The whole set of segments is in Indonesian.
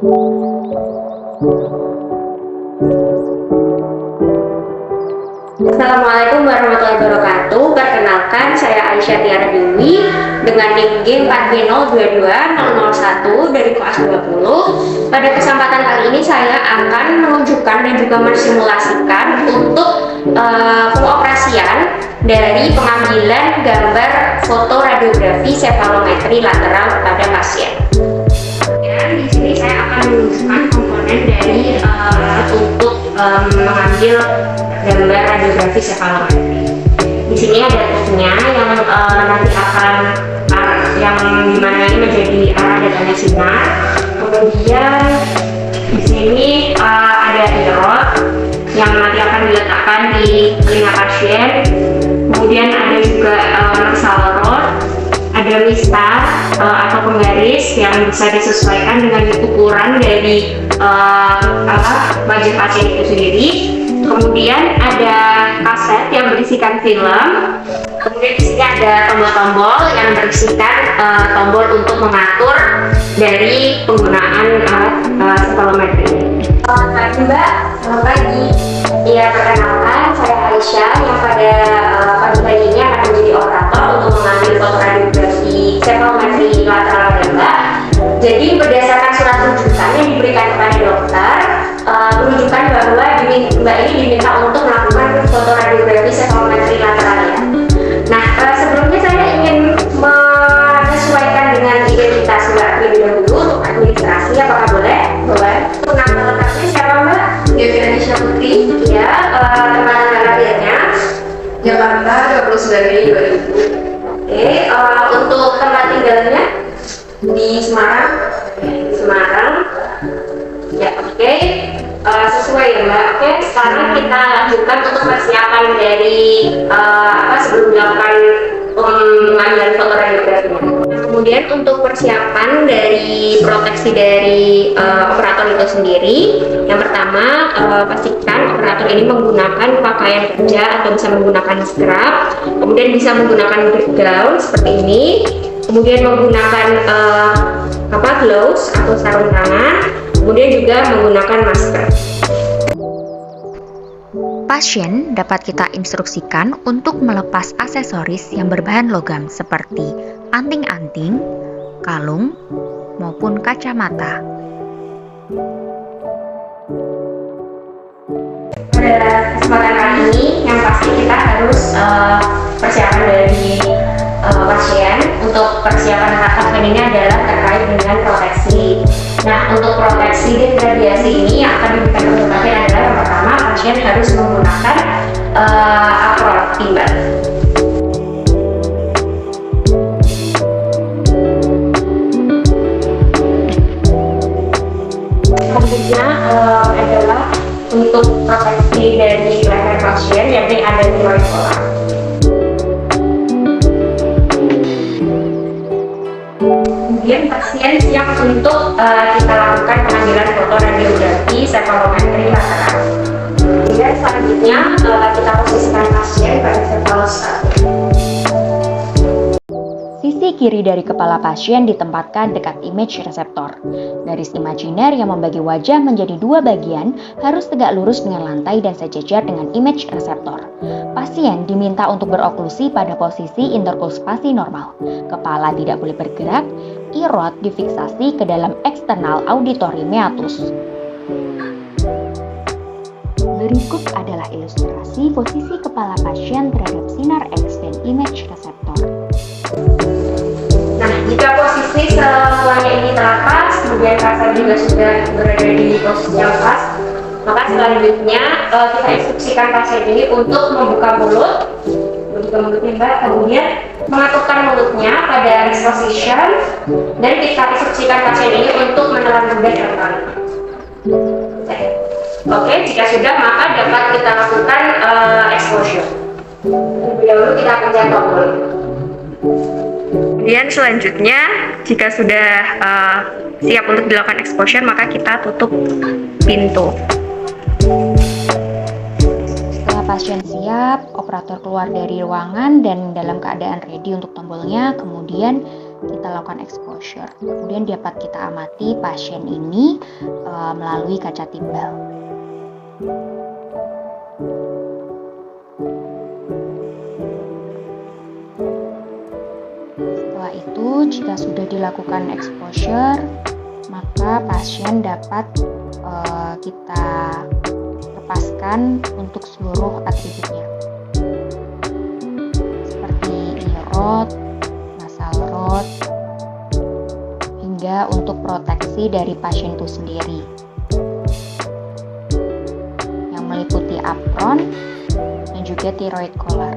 Assalamualaikum warahmatullahi wabarakatuh. Perkenalkan, saya Aisyah Tiara Dewi dengan NIM 4B022-001 dari kelas 20. Pada kesempatan kali ini saya akan menunjukkan dan juga mensimulasikan untuk pengoperasian dari pengambilan gambar foto radiografi sefalometri lateral pada pasien. Dan di sini saya akan menunjukkan komponen dari untuk mengambil gambar radiografi sefalometri. Di sini ada truknya yang nanti akan yang dimana ini menjadi arah datanya sinar. Kemudian di sini ada earrod yang nanti akan diletakkan di telinga pasien. Kemudian ada juga nasal rod, ada mistar atau penggaris yang bisa disesuaikan dengan ukuran dari wajah pasien itu sendiri. Kemudian ada kaset yang berisikan film. Kemudian di sini ada tombol-tombol yang berisikan tombol untuk mengatur dari penggunaan alat sefalometri. Selamat pagi Mbak. Selamat pagi. Ya, perkenalkan saya Aisyah yang pada pagi hari ini akan menjadi operator untuk mengambil foto radiografi sefalometri lateral Mbak. Jadi berdasarkan surat rujukan yang diberikan kepada dokter, menunjukkan bahwa Mbak ini diminta untuk melakukan foto radiografi sefalometri lateral ya. Nah, sebelumnya saya ingin menyesuaikan dengan identitas Mbak terlebih dahulu untuk administrasi. Apakah boleh? Boleh. Untuk nama lengkapnya siapa Mbak? Yovina Putri. Ya, tempat tanggal lahirnya Jakarta 29 Mei 2000. Oke, untuk tempat tinggalnya Di Semarang. di Semarang. Ya, oke. Sesuai ya Mbak. Oke, sekarang kita lanjutkan untuk persiapan dari sebelum dilakukan pengambilan foto radiografinya. Kemudian untuk persiapan dari proteksi dari operator itu sendiri, yang pertama pastikan operator ini menggunakan pakaian kerja atau bisa menggunakan scrub, kemudian bisa menggunakan gown seperti ini, kemudian menggunakan gloves atau sarung tangan, kemudian juga menggunakan masker. Pasien dapat kita instruksikan untuk melepas aksesoris yang berbahan logam seperti anting-anting, kalung, maupun kacamata. Pada kesempatan kali ini yang pasti kita harus persiapan dari pasien. Untuk persiapan tahap ini adalah terkait dengan proteksi. Nah, untuk proteksi dan radiasi ini yang akan diberikan untuk pasien adalah yang pertama, pasien harus menggunakan apron timbal. Kemudian adalah untuk proteksi dari leher pasien, yakni ada thyroid collar. Kemudian pasien siap untuk kita lakukan pengambilan foto radiografi sefalometri lateral. Kemudian selanjutnya kita posisikan pasien pada sefaloskop. Sisi kiri dari kepala pasien ditempatkan dekat image reseptor. Garis imajiner yang membagi wajah menjadi dua bagian harus tegak lurus dengan lantai dan sejajar dengan image reseptor. Pasien diminta untuk beroklusi pada posisi interkulspasi normal. Kepala tidak boleh bergerak, earrod difiksasi ke dalam eksternal auditory meatus. Berikut adalah ilustrasi posisi kepala pasien terhadap sinar X dan image reseptor. Nah, jika posisi semuanya ini terlepas, kemudian kasar juga sudah berada di posisi yang pas, maka selanjutnya kita instruksikan pasien ini untuk membuka mulutnya Mbak, kemudian mengatupkan mulutnya pada rest position, dan kita instruksikan pasien ini untuk menelan ludah yang kali. Oke, jika sudah maka dapat kita lakukan exposure. Terlebih dahulu kita pencet tombol. Kemudian selanjutnya jika sudah siap untuk dilakukan exposure, maka kita tutup pintu. Setelah pasien siap, operator keluar dari ruangan dan dalam keadaan ready untuk tombolnya, kemudian kita lakukan exposure. Kemudian dapat kita amati pasien ini melalui kaca timbal. Setelah itu, jika sudah dilakukan exposure, maka pasien dapat kita lepaskan untuk seluruh atributnya, seperti ear rod, nasal rod, hingga untuk proteksi dari pasien itu sendiri, yang meliputi apron dan juga thyroid collar.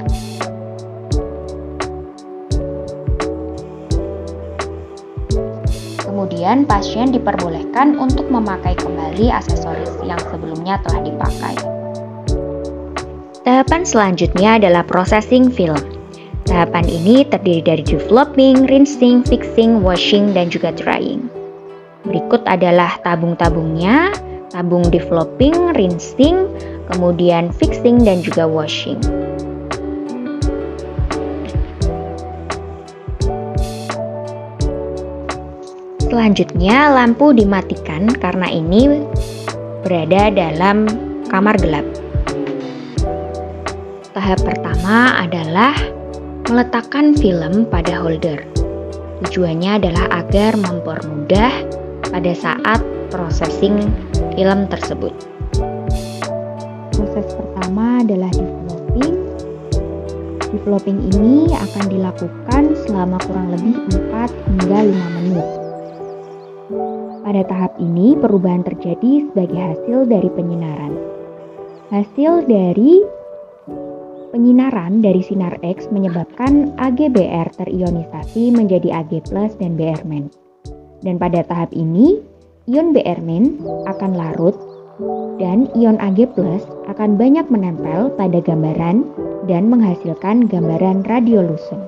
Kemudian pasien diperbolehkan untuk memakai kembali aksesoris yang sebelumnya telah dipakai. Tahapan selanjutnya adalah processing film. Tahapan ini terdiri dari developing, rinsing, fixing, washing, dan juga drying. Berikut adalah tabung-tabungnya, tabung developing, rinsing, kemudian fixing, dan juga washing. Selanjutnya, lampu dimatikan karena ini berada dalam kamar gelap. Tahap pertama adalah meletakkan film pada holder. Tujuannya adalah agar mempermudah pada saat processing film tersebut. Proses pertama adalah developing. Developing ini akan dilakukan selama kurang lebih 4 hingga 5 menit. Pada tahap ini, perubahan terjadi sebagai hasil dari penyinaran. Hasil dari penyinaran dari sinar X menyebabkan AgBr terionisasi menjadi Ag+ dan Br-. Dan pada tahap ini, ion Br- akan larut dan ion Ag+ akan banyak menempel pada gambaran dan menghasilkan gambaran radiolucent.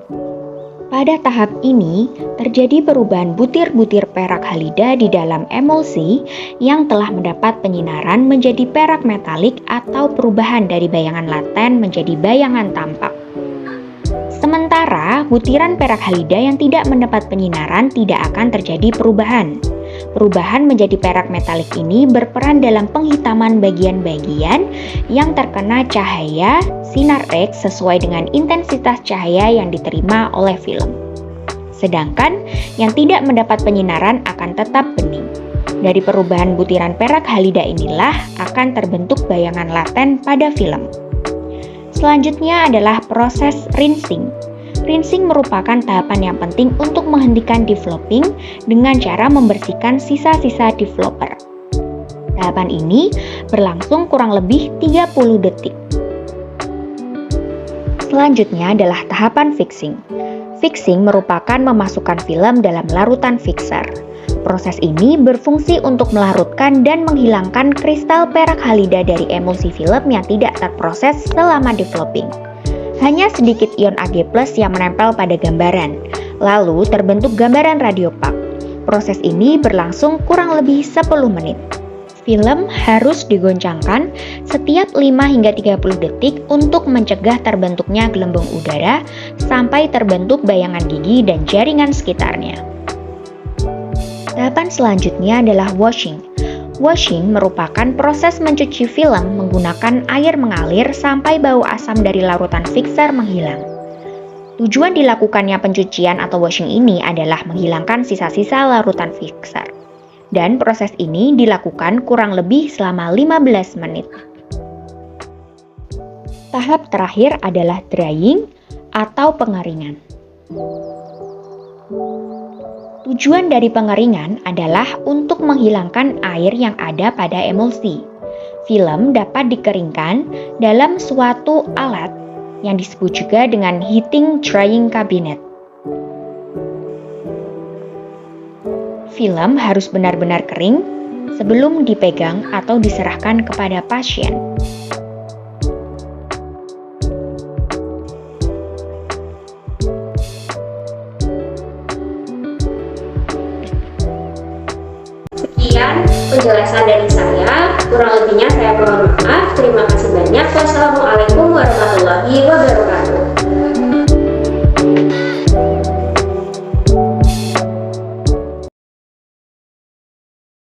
Pada tahap ini, terjadi perubahan butir-butir perak halida di dalam emulsi yang telah mendapat penyinaran menjadi perak metalik atau perubahan dari bayangan laten menjadi bayangan tampak. Sementara, butiran perak halida yang tidak mendapat penyinaran tidak akan terjadi perubahan. Perubahan menjadi perak metalik ini berperan dalam penghitaman bagian-bagian yang terkena cahaya sinar X sesuai dengan intensitas cahaya yang diterima oleh film. Sedangkan yang tidak mendapat penyinaran akan tetap bening. Dari perubahan butiran perak halida inilah akan terbentuk bayangan laten pada film. Selanjutnya adalah proses rinsing. Rinsing merupakan tahapan yang penting untuk menghentikan developing dengan cara membersihkan sisa-sisa developer. Tahapan ini berlangsung kurang lebih 30 detik. Selanjutnya adalah tahapan fixing. Fixing merupakan memasukkan film dalam larutan fixer. Proses ini berfungsi untuk melarutkan dan menghilangkan kristal perak halida dari emulsi film yang tidak terproses selama developing. Hanya sedikit ion Ag+ yang menempel pada gambaran, lalu terbentuk gambaran radiopak. Proses ini berlangsung kurang lebih 10 menit. Film harus digoncangkan setiap 5 hingga 30 detik untuk mencegah terbentuknya gelembung udara sampai terbentuk bayangan gigi dan jaringan sekitarnya. Tahapan selanjutnya adalah washing. Washing merupakan proses mencuci film menggunakan air mengalir sampai bau asam dari larutan fixer menghilang. Tujuan dilakukannya pencucian atau washing ini adalah menghilangkan sisa-sisa larutan fixer. Dan proses ini dilakukan kurang lebih selama 15 menit. Tahap terakhir adalah drying atau pengeringan. Tujuan dari pengeringan adalah untuk menghilangkan air yang ada pada emulsi. Film dapat dikeringkan dalam suatu alat yang disebut juga dengan heating drying cabinet. Film harus benar-benar kering sebelum dipegang atau diserahkan kepada pasien. Sekian penjelasan dari saya, kurang lebihnya saya mohon maaf. Terima kasih banyak. Wassalamualaikum warahmatullahi wabarakatuh.